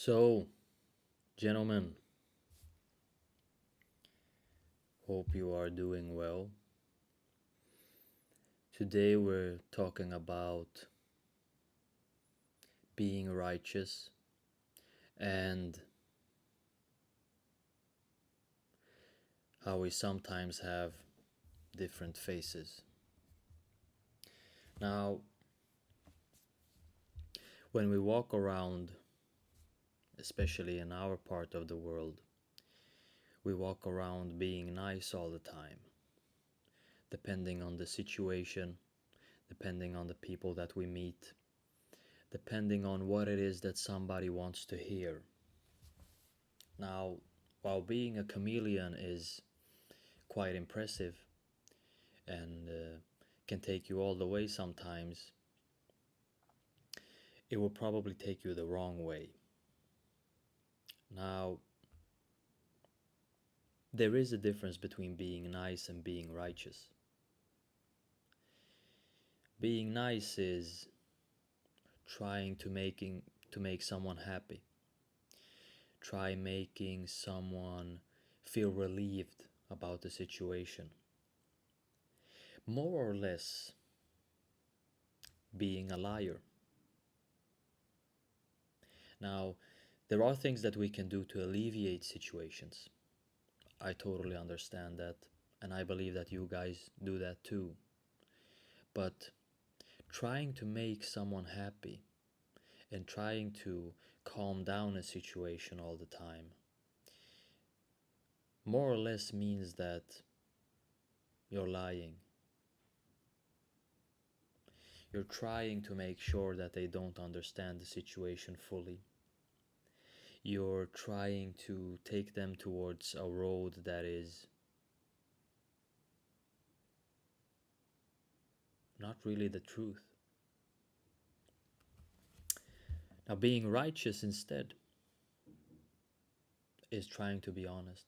So, gentlemen, hope you are doing well. Today we're talking about being righteous and how we sometimes have different faces. Now, when we walk around, especially in our part of the world, we walk around being nice all the time, depending on the situation, depending on the people that we meet, depending on what it is that somebody wants to hear. Now, while being a chameleon is quite impressive and can take you all the way sometimes, it will probably take you the wrong way. Now, there is a difference between being nice and being righteous. Being nice is trying to make someone happy. Try making someone feel relieved about the situation. More or less being a liar. Now, there are things that we can do to alleviate situations. I totally understand that, and I believe that you guys do that too. But trying to make someone happy and trying to calm down a situation all the time more or less means that you're lying. You're trying to make sure that they don't understand the situation fully. You're trying to take them towards a road that is not really the truth. Now, being righteous instead is trying to be honest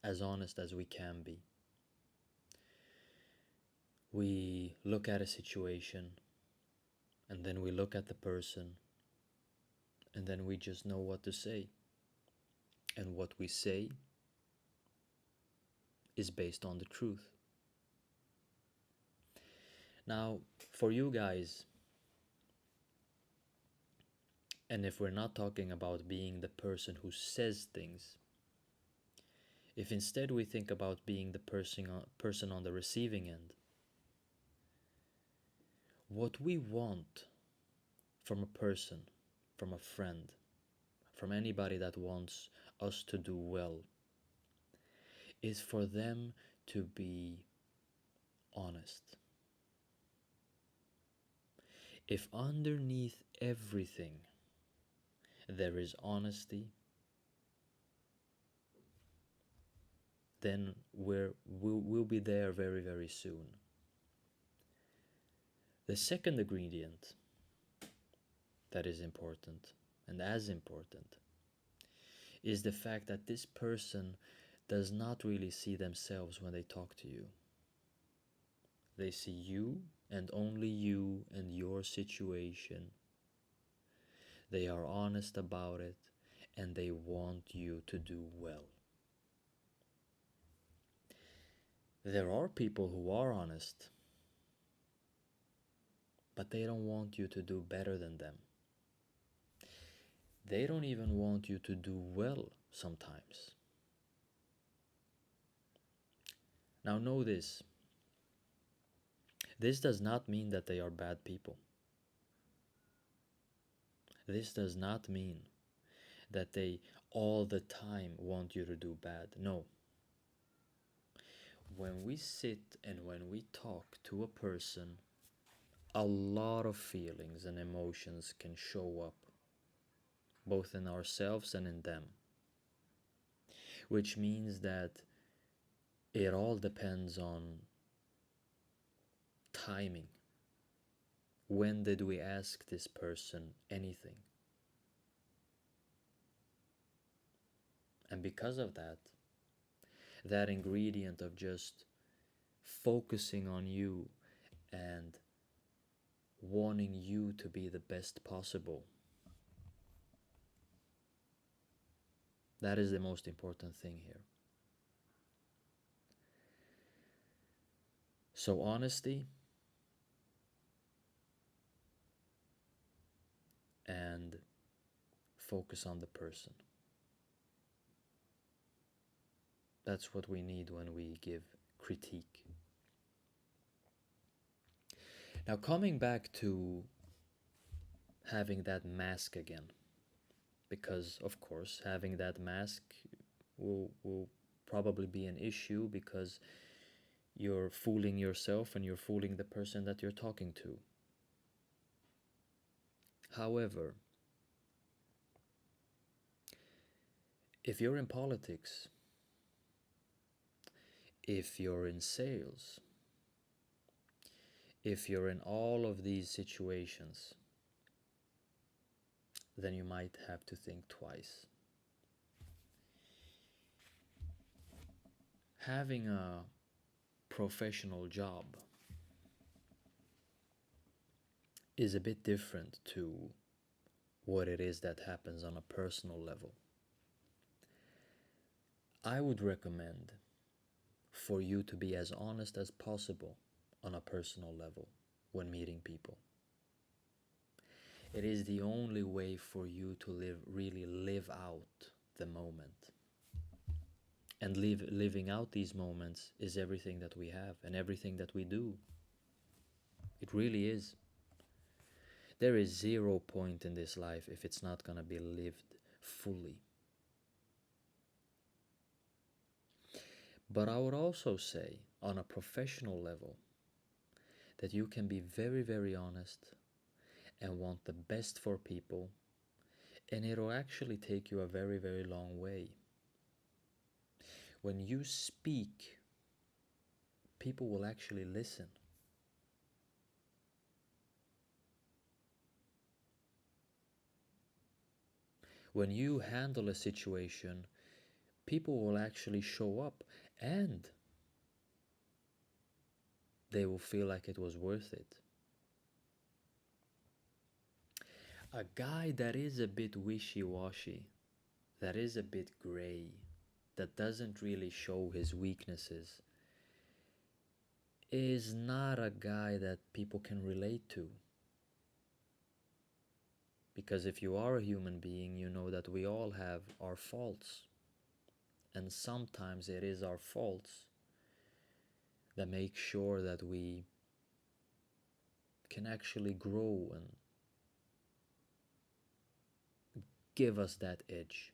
as we can be. We look at a situation and then we look at the person and then we just know what to say. And what we say is based on the truth. Now, for you guys, and if we're not talking about being the person who says things, if instead we think about being the person on the receiving end, what we want from a person, from a friend, from anybody that wants us to do well, is for them to be honest. If underneath everything there is honesty, then we'll be there very, very soon. The second ingredient that is important, and as important, is the fact that this person does not really see themselves when they talk to you. They see you and only you and your situation. They are honest about it and they want you to do well. There are people who are honest, but they don't want you to do better than them. They don't even want you to do well sometimes. Now, know this. This does not mean that they are bad people. This does not mean that they all the time want you to do bad. No. When we sit and when we talk to a person, a lot of feelings and emotions can show up, both in ourselves and in them. Which means that it all depends on timing. When did we ask this person anything? And because of that, that ingredient of just focusing on you and wanting you to be the best possible That is the most important thing here. So, honesty and focus on the person. That's what we need when we give critique. Now, coming back to having that mask again, because of course, having that mask will probably be an issue because you're fooling yourself and you're fooling the person that you're talking to. However, if you're in politics, if you're in sales, if you're in all of these situations, then you might have to think twice. Having a professional job is a bit different to what it is that happens on a personal level. I would recommend for you to be as honest as possible on a personal level when meeting people. It is the only way for you to really live out the moment. And living out these moments is everything that we have and everything that we do. It really is. There is 0 point in this life if it's not gonna be lived fully. But I would also say, on a professional level, that you can be very, very honest and want the best for people, and it'll actually take you a very, very long way. When you speak, people will actually listen. When you handle a situation, people will actually show up and they will feel like it was worth it. A guy that is a bit wishy-washy, that is a bit gray, that doesn't really show his weaknesses, is not a guy that people can relate to. Because if you are a human being, you know that we all have our faults. And sometimes it is our faults that make sure that we can actually grow and give us that edge.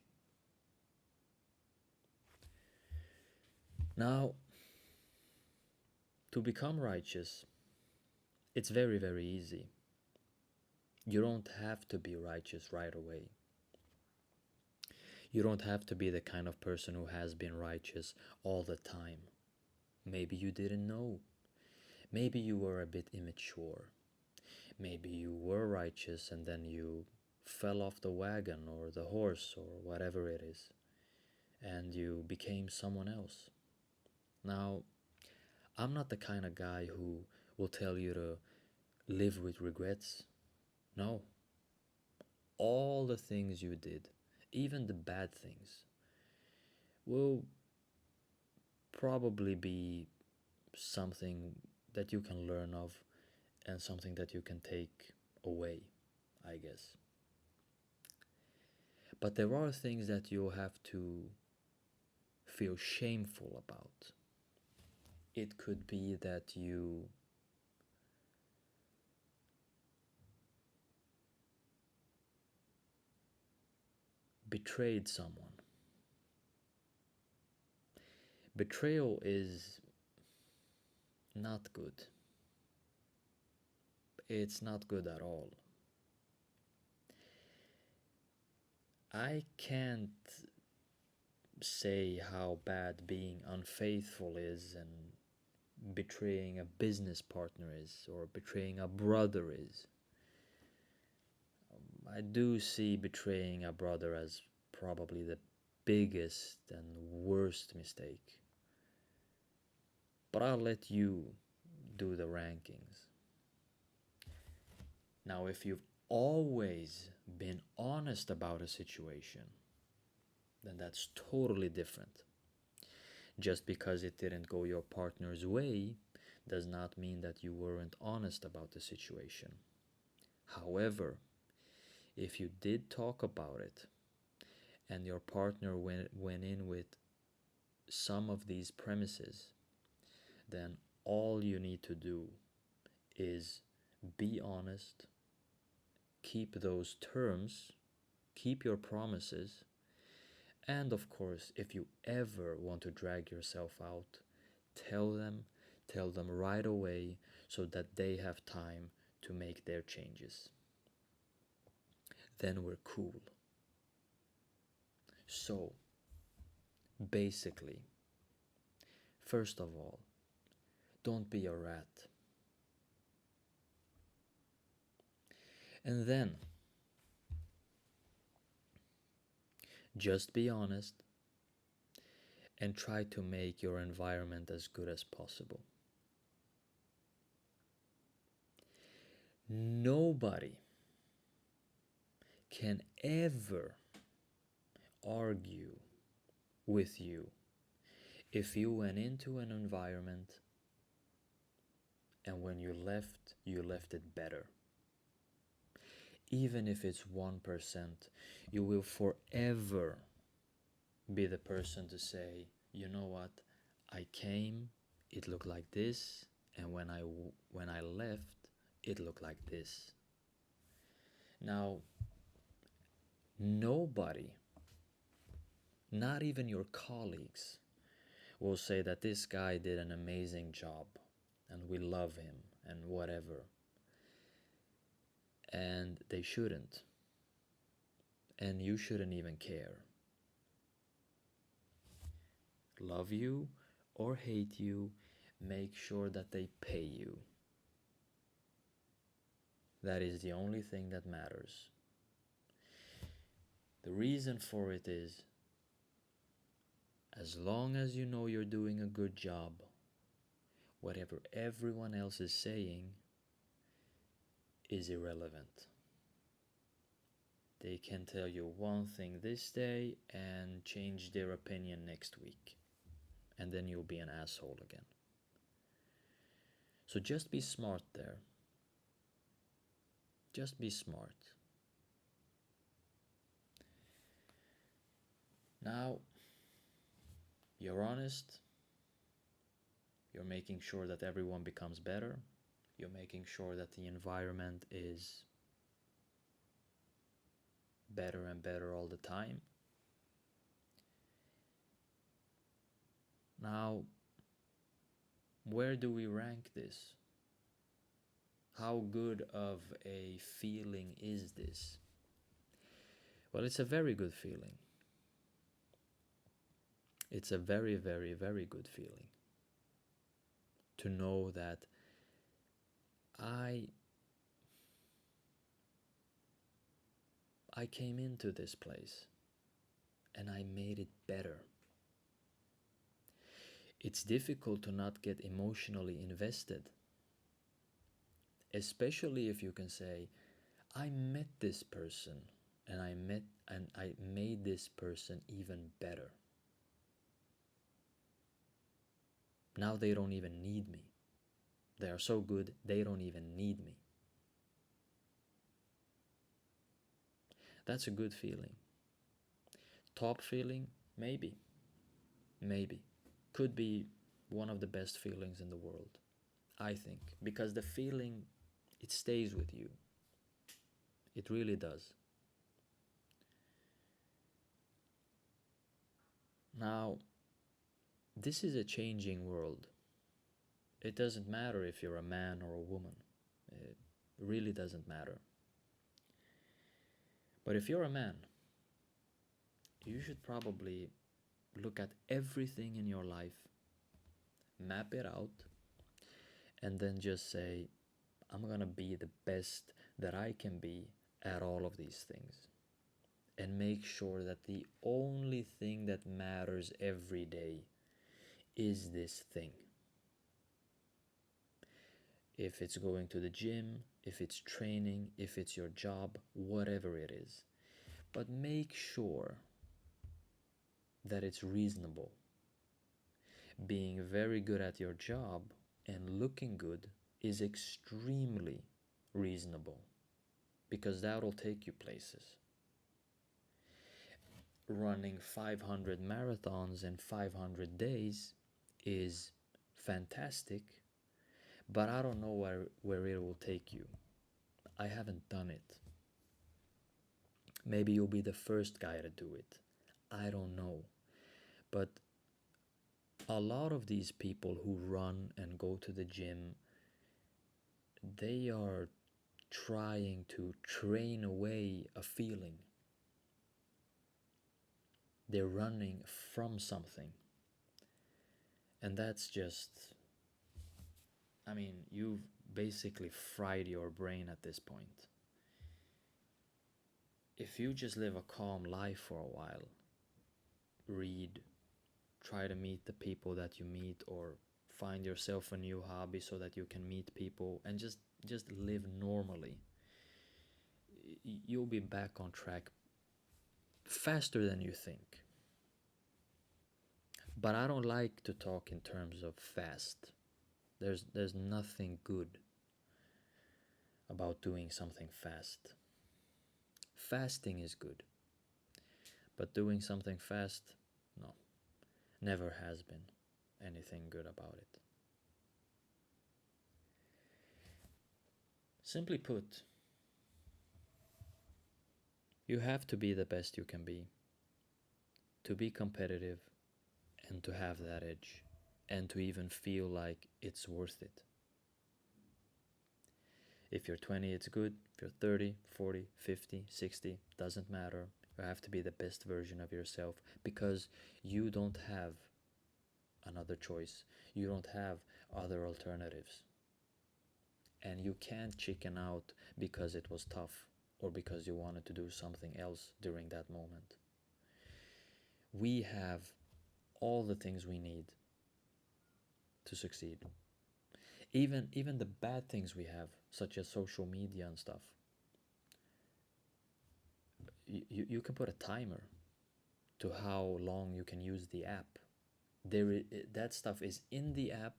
Now, to become righteous, it's very, very easy. You don't have to be righteous right away. You don't have to be the kind of person who has been righteous all the time. Maybe you didn't know. Maybe you were a bit immature. Maybe you were righteous and then you fell off the wagon or the horse or whatever it is, and you became someone else. Now, I'm not the kind of guy who will tell you to live with regrets. No. All the things you did, even the bad things, will probably be something that you can learn of and something that you can take away, I guess. But there are things that you'll have to feel shameful about. It could be that you betrayed someone. Betrayal is not good. It's not good at all. I can't say how bad being unfaithful is and betraying a business partner is or betraying a brother is. I do see betraying a brother as probably the biggest and worst mistake. But I'll let you do the rankings. Now, if you've always been honest about a situation, then that's totally different. Just because it didn't go your partner's way does not mean that you weren't honest about the situation. However, if you did talk about it and your partner went in with some of these premises, then all you need to do is be honest, keep those terms, keep your promises, and of course, if you ever want to drag yourself out, tell them, tell them right away so that they have time to make their changes. Then we're cool. So, basically, first of all, don't be a rat. And then, just be honest and try to make your environment as good as possible. Nobody can ever argue with you if you went into an environment and when you left it better. Even if it's 1%, you will forever be the person to say, you know what, I came, it looked like this, and when I left, it looked like this. Now, nobody, not even your colleagues, will say that this guy did an amazing job and we love him and whatever. And they shouldn't. And you shouldn't even care. Love you or hate you, make sure that they pay you. That is the only thing that matters. The reason for it is, as long as you know you're doing a good job, whatever everyone else is saying is irrelevant. They can tell you one thing this day and change their opinion next week. And then you'll be an asshole again. So just be smart there. Just be smart. Now, you're honest. You're making sure that everyone becomes better. You're making sure that the environment is better and better all the time. Now, where do we rank this? How good of a feeling is this? Well, it's a very good feeling. It's a very, very, very good feeling to know that I came into this place and I made it better. It's difficult to not get emotionally invested, especially if you can say, I met this person and I made this person even better. Now they don't even need me. They are so good, they don't even need me. That's a good feeling. Top feeling? Maybe. Maybe. Could be one of the best feelings in the world, I think. Because the feeling, it stays with you. It really does. Now, this is a changing world. It doesn't matter if you're a man or a woman. It really doesn't matter. But if you're a man, you should probably look at everything in your life, map it out, and then just say, I'm gonna be the best that I can be at all of these things. And make sure that the only thing that matters every day is this thing. If it's going to the gym, if it's training, if it's your job, whatever it is. But make sure that it's reasonable. Being very good at your job and looking good is extremely reasonable because that'll take you places. Running 500 marathons in 500 days is fantastic, but I don't know where it will take you. I haven't done it. Maybe you'll be the first guy to do it. I don't know. But a lot of these people who run and go to the gym, they are trying to train away a feeling. They're running from something. And that's just, I mean, you've basically fried your brain at this point. If you just live a calm life for a while, read, try to meet the people that you meet, or find yourself a new hobby so that you can meet people and just live normally, you'll be back on track faster than you think. But I don't like to talk in terms of fast. There's nothing good about doing something fast. Fasting is good, but doing something fast, no, never has been anything good about it. Simply put, you have to be the best you can be to be competitive and to have that edge and to even feel like it's worth it. If you're 20, it's good. If you're 30, 40, 50, 60, doesn't matter. You have to be the best version of yourself because you don't have another choice. You don't have other alternatives. And you can't chicken out because it was tough or because you wanted to do something else during that moment. We have all the things we need to succeed. Even the bad things we have, such as social media and stuff, you can put a timer to how long you can use the app. That stuff is in the app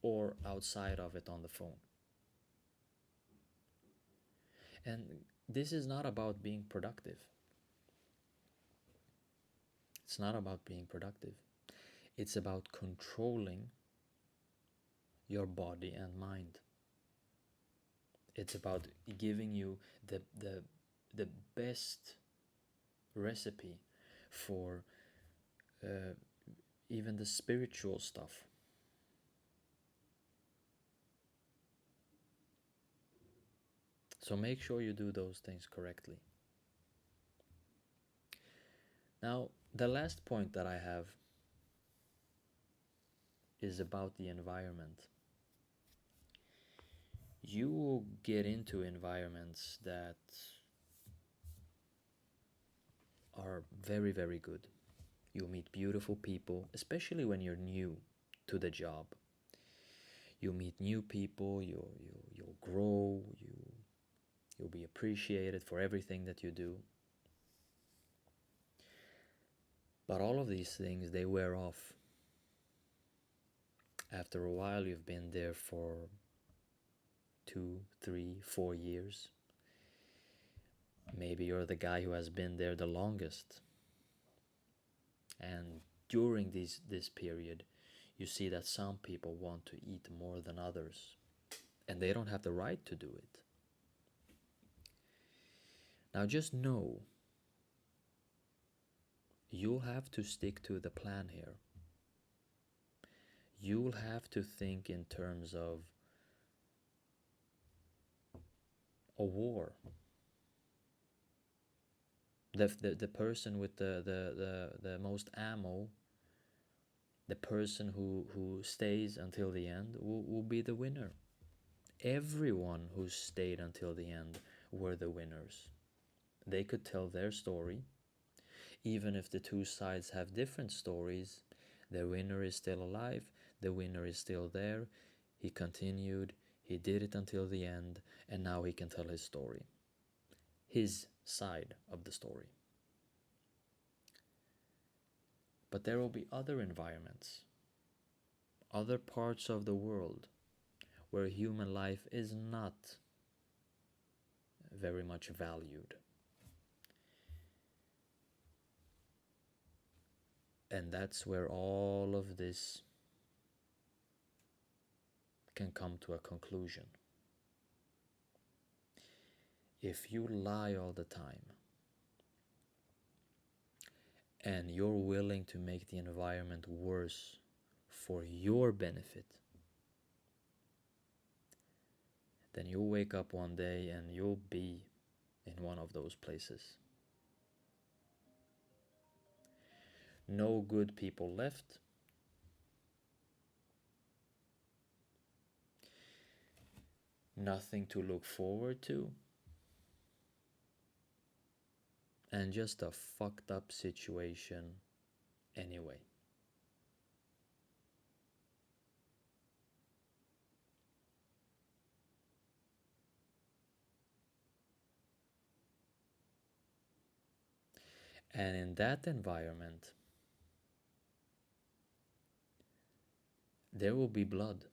or outside of it on the phone. And this is not about being productive. It's not about being productive. It's about controlling your body and mind. It's about giving you the best recipe for even the spiritual stuff. So make sure you do those things correctly. Now, the last point that I have is about the environment. You will get into environments that are very, very good. You'll meet beautiful people, especially when you're new to the job. You'll meet new people, you'll grow, you'll be appreciated for everything that you do. But all of these things, they wear off. After a while, you've been there for 2, 3, 4 years. Maybe you're the guy who has been there the longest. And during this period, you see that some people want to eat more than others. And they don't have the right to do it. Now just know, you'll have to stick to the plan here. You'll have to think in terms of a war. The person with the most ammo, the person who stays until the end will be the winner. Everyone who stayed until the end were the winners. They could tell their story. Even if the two sides have different stories, the winner is still alive, the winner is still there. He continued, he did it until the end, and now he can tell his story. His side of the story. But there will be other environments, other parts of the world where human life is not very much valued. And that's where all of this can come to a conclusion. If you lie all the time and you're willing to make the environment worse for your benefit, then you'll wake up one day and you'll be in one of those places. No good people left. Nothing to look forward to. And just a fucked up situation anyway. And in that environment, there will be blood.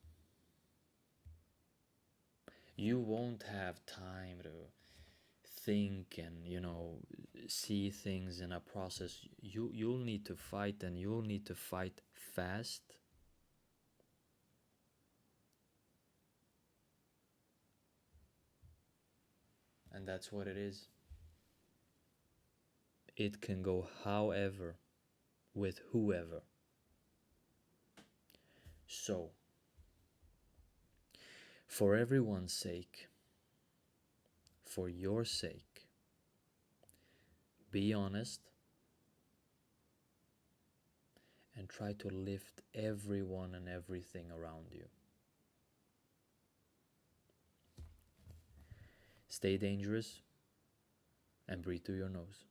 You won't have time to think and, see things in a process. You'll need to fight, and you'll need to fight fast. And that's what it is. It can go however, with whoever. So, for everyone's sake, for your sake, be honest and try to lift everyone and everything around you. Stay dangerous and breathe through your nose.